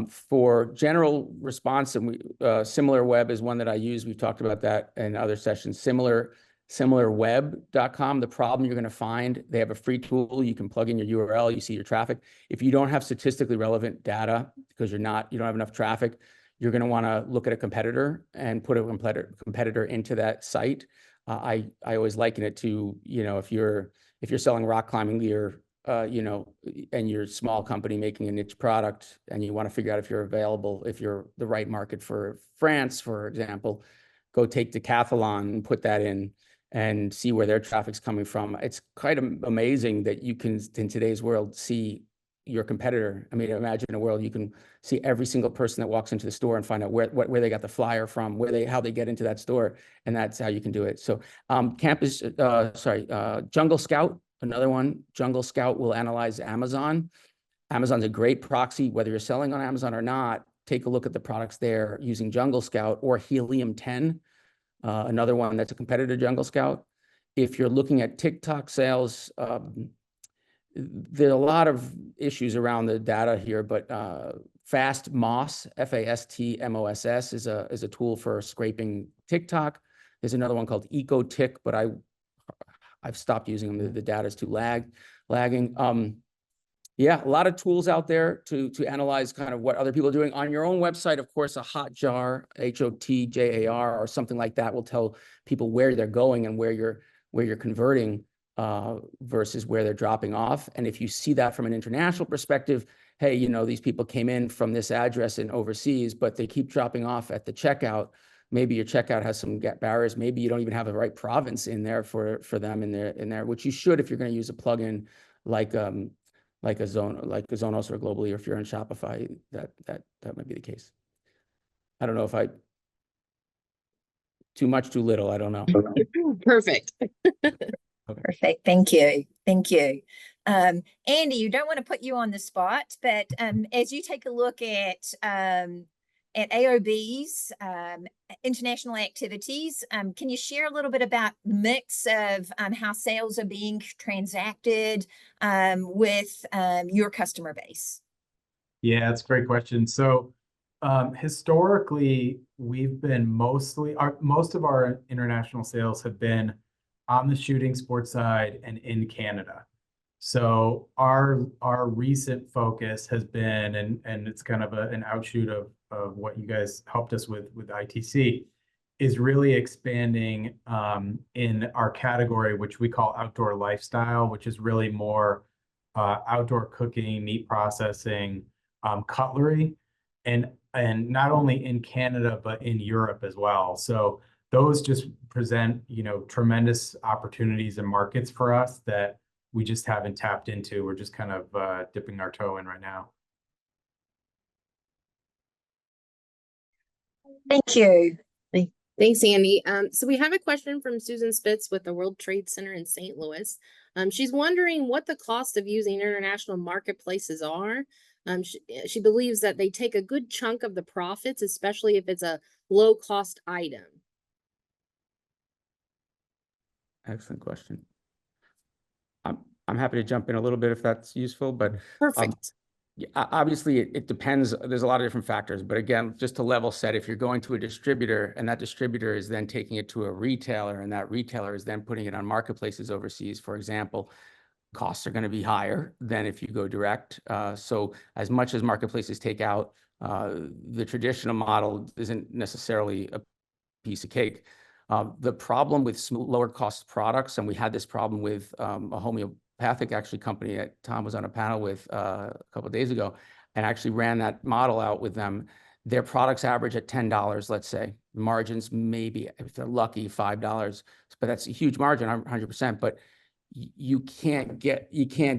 [SPEAKER 6] for general response, and SimilarWeb is one that I use. We've talked about that in other sessions. SimilarWeb.com. The problem you're going to find, they have a free tool. You can plug in your URL. You see your traffic. If you don't have statistically relevant data because you don't have enough traffic, you're going to want to look at a competitor and put a competitor into that site. I always liken it to, if you're selling rock climbing gear, and you're a small company making a niche product and you want to figure out if you're available, if you're the right market for France, for example, go take Decathlon and put that in and see where their traffic's coming from. It's quite amazing that you can, in today's world, see your competitor. I mean, imagine a world you can see every single person that walks into the store and find out where they got the flyer from, how they get into that store, and that's how you can do it. So Jungle Scout, another one. Jungle Scout will analyze Amazon. Amazon's a great proxy, whether you're selling on Amazon or not. Take a look at the products there using Jungle Scout or Helium 10, another one that's a competitor to Jungle Scout. If you're looking at TikTok sales, there are a lot of issues around the data here, but FastMoss, FastMoss is a tool for scraping TikTok. There's another one called EcoTick, but I've stopped using them. The data is too lagging. Yeah, a lot of tools out there to analyze kind of what other people are doing. On your own website, of course, a Hotjar, HOTJAR, or something like that will tell people where they're going and where you're converting versus where they're dropping off. And if you see that from an international perspective, hey, these people came in from this address in overseas, but they keep dropping off at the checkout. Maybe your checkout has some barriers. Maybe you don't even have the right province in there for them in there, which you should if you're going to use a plugin like a Zonos or Globally, or if you're in Shopify, that might be the case. I don't know if too much, too little. I don't know.
[SPEAKER 3] Perfect.
[SPEAKER 2] Perfect. Thank you. Thank you. Andy, you don't want to put you on the spot, but as you take a look at AOB's international activities, can you share a little bit about the mix of how sales are being transacted with your customer base?
[SPEAKER 5] Yeah, that's a great question. So historically, we've been most of our international sales have been on the shooting sports side and in Canada. So our recent focus has been, and it's kind of an outshoot of what you guys helped us with ITC, is really expanding in our category, which we call outdoor lifestyle, which is really more outdoor cooking, meat processing, cutlery, and not only in Canada, but in Europe as well. So those just present, tremendous opportunities and markets for us that we just haven't tapped into. We're just kind of dipping our toe in right now.
[SPEAKER 2] Thank you.
[SPEAKER 3] Thanks, Andy. So we have a question from Susan Spitz with the World Trade Center in St. Louis. She's wondering what the cost of using international marketplaces are. She believes that they take a good chunk of the profits, especially if it's a low-cost item.
[SPEAKER 6] Excellent question. I'm happy to jump in a little bit if that's useful, but
[SPEAKER 3] Perfect.
[SPEAKER 6] obviously it depends. There's a lot of different factors, but again, just to level set, if you're going to a distributor and that distributor is then taking it to a retailer and that retailer is then putting it on marketplaces overseas, for example, costs are going to be higher than if you go direct. So as much as marketplaces take out, the traditional model isn't necessarily a piece of cake. The problem with lower cost products, and we had this problem with a homeopathic company that Tom was on a panel with a couple of days ago, and actually ran that model out with them. Their products average at $10, let's say. Margins maybe, if they're lucky, $5, but that's a huge margin, 100%. But you can't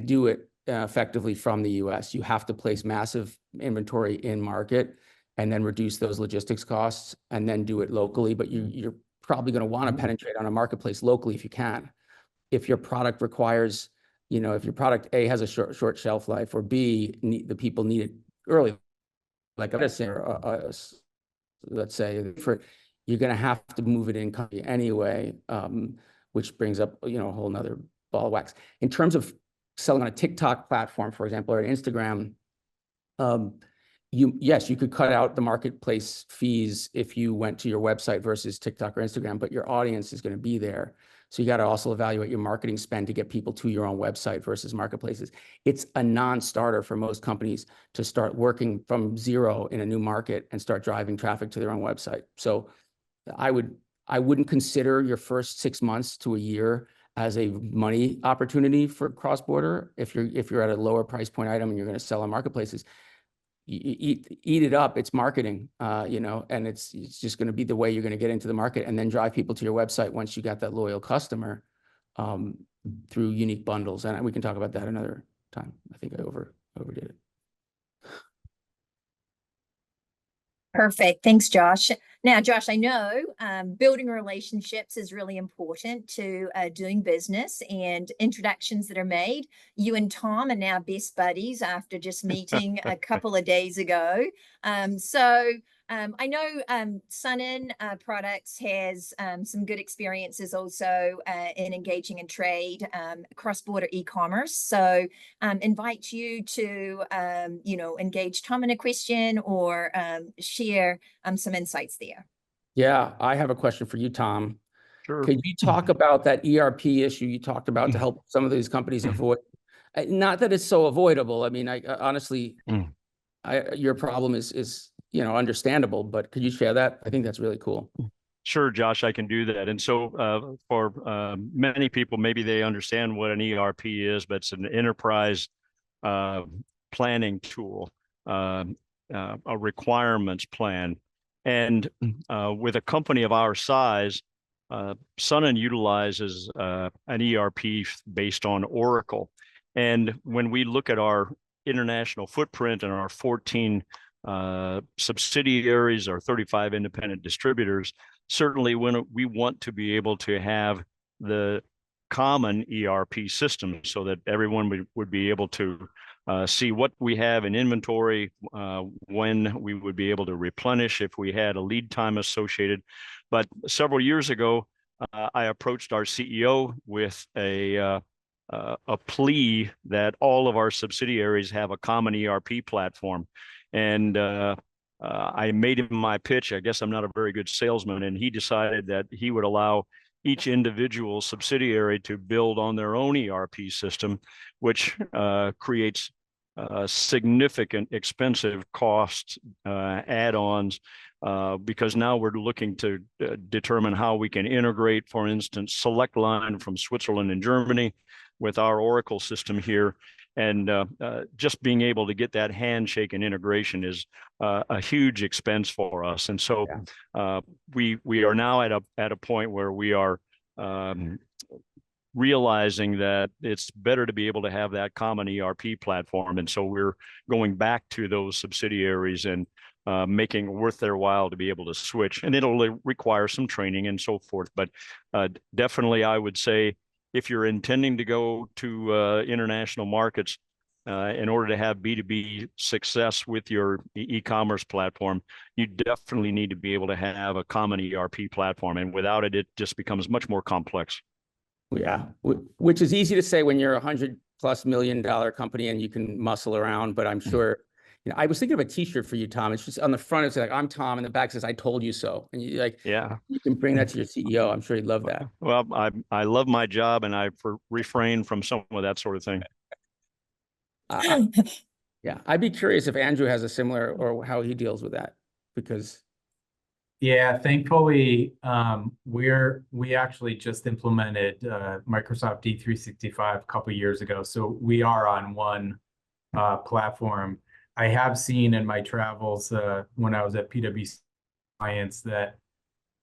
[SPEAKER 6] do it effectively from the US. You have to place massive inventory in market and then reduce those logistics costs and then do it locally. But you're probably going to want to penetrate on a marketplace locally if you can. If your product requires, if your product A has a short shelf life, or B, the people need it early, like a medicine, or let's say, you're going to have to move it in country anyway, which brings up, a whole nother ball of wax. In terms of selling on a TikTok platform, for example, or Instagram, yes, you could cut out the marketplace fees if you went to your website versus TikTok or Instagram, but your audience is going to be there. So you got to also evaluate your marketing spend to get people to your own website versus marketplaces. It's a non-starter for most companies to start working from zero in a new market and start driving traffic to their own website. So I wouldn't consider your first 6 months to a year as a money opportunity for cross-border. If you're at a lower price point item and you're going to sell on marketplaces, eat it up. It's marketing, and it's just going to be the way you're going to get into the market and then drive people to your website once you got that loyal customer, through unique bundles. And we can talk about that another time. I think I overdid it.
[SPEAKER 2] Perfect. Thanks, Josh. Now, Josh, I know building relationships is really important to doing business, and introductions that are made. You and Tom are now best buddies after just meeting a couple of days ago. I know Sunnen Products has some good experiences also in engaging in trade, cross-border e-commerce. So invite you to, engage Tom in a question or share some insights there.
[SPEAKER 6] Yeah, I have a question for you, Tom.
[SPEAKER 4] Sure.
[SPEAKER 6] Could you talk about that ERP issue you talked about to help some of these companies avoid? Not that it's so avoidable. I mean, honestly, your problem is understandable, but could you share that? I think that's really cool.
[SPEAKER 4] Sure, Josh, I can do that. And so for many people, maybe they understand what an ERP is, but it's an enterprise planning tool, a requirements plan. And with a company of our size, Sunnen utilizes an ERP based on Oracle. And when we look at our international footprint and our 14 subsidiaries, our 35 independent distributors, certainly when we want to be able to have the common ERP system so that everyone would be able to see what we have in inventory, when we would be able to replenish if we had a lead time associated. But several years ago, I approached our CEO with a plea that all of our subsidiaries have a common ERP platform. And I made him my pitch. I guess I'm not a very good salesman, and he decided that he would allow each individual subsidiary to build on their own ERP system, which creates significant expensive cost add-ons, because now we're looking to determine how we can integrate, for instance, Select Line from Switzerland and Germany with our Oracle system here. And just being able to get that handshake and integration is a huge expense for us. And so we are now at a point where we are realizing that it's better to be able to have that common ERP platform. And so we're going back to those subsidiaries and making it worth their while to be able to switch. And it'll require some training and so forth. But definitely, I would say, if you're intending to go to international markets, in order to have B2B success with your e-commerce platform, you definitely need to be able to have a common ERP platform. And without it, it just becomes much more complex.
[SPEAKER 6] Yeah, which is easy to say when you're $100+ million company and you can muscle around. But I'm sure, I was thinking of a T-shirt for you, Tom. It's just on the front, it's like, I'm Tom, and the back says, I told you so. And you you can bring that to your CEO. I'm sure he'd love that.
[SPEAKER 4] Well, I love my job, and I refrain from some of that sort of thing.
[SPEAKER 6] Yeah, I'd be curious if Andrew has a similar, or how he deals with that, because.
[SPEAKER 5] Yeah, thankfully, we actually just implemented Microsoft D365 a couple of years ago, so we are on one platform. I have seen in my travels when I was at PwC clients that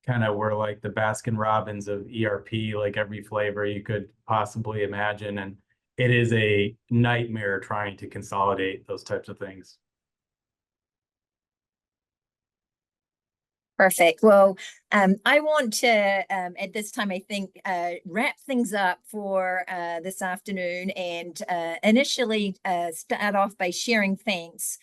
[SPEAKER 5] kind of were like the Baskin Robbins of ERP, like every flavor you could possibly imagine. And it is a nightmare trying to consolidate those types of things.
[SPEAKER 2] Perfect. Well, I want to, at this time, I think, wrap things up for this afternoon and initially start off by sharing thanks.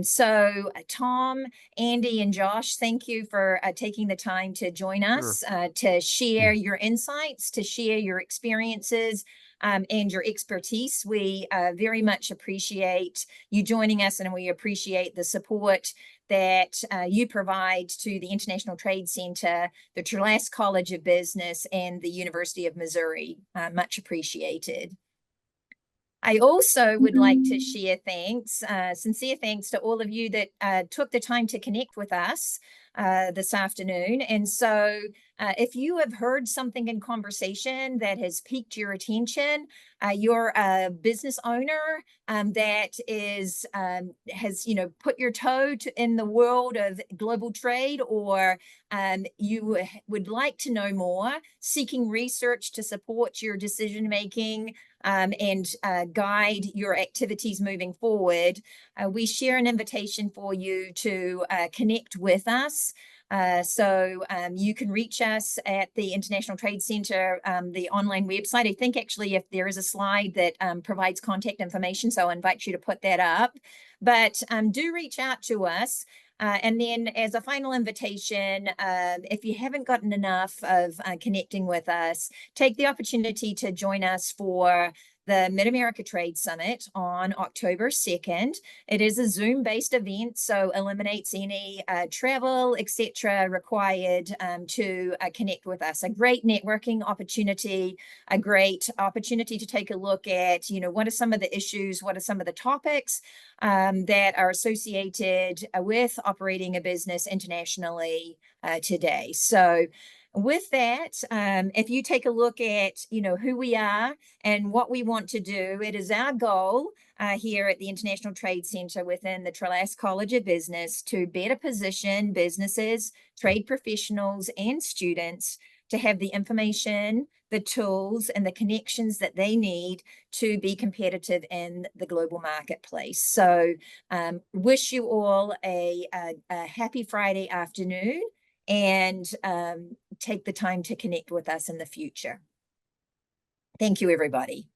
[SPEAKER 2] So Tom, Andy, and Josh, thank you for taking the time to join us, to share your insights, to share your experiences, and your expertise. We very much appreciate you joining us, and we appreciate the support that you provide to the International Trade Center, the Trulaske College of Business, and the University of Missouri. Much appreciated. I also would like to share thanks, sincere thanks to all of you that took the time to connect with us this afternoon. And so if you have heard something in conversation that has piqued your attention, you're a business owner that has put your toe in the world of global trade, or you would like to know more, seeking research to support your decision making and guide your activities moving forward, we share an invitation for you to connect with us. So you can reach us at the International Trade Center, the online website. I think actually if there is a slide that provides contact information, so I invite you to put that up. But do reach out to us. And then as a final invitation, if you haven't gotten enough of connecting with us, take the opportunity to join us for the Mid-America Trade Summit on October 2nd. It is a Zoom-based event, so eliminates any travel, etc. required to connect with us. A great networking opportunity, a great opportunity to take a look at, what are some of the issues, what are some of the topics that are associated with operating a business internationally today. So with that, if you take a look at, who we are and what we want to do, it is our goal here at the International Trade Center within the Trulaske College of Business to better position businesses, trade professionals, and students to have the information, the tools, and the connections that they need to be competitive in the global marketplace. So wish you all a happy Friday afternoon, and take the time to connect with us in the future. Thank you, everybody.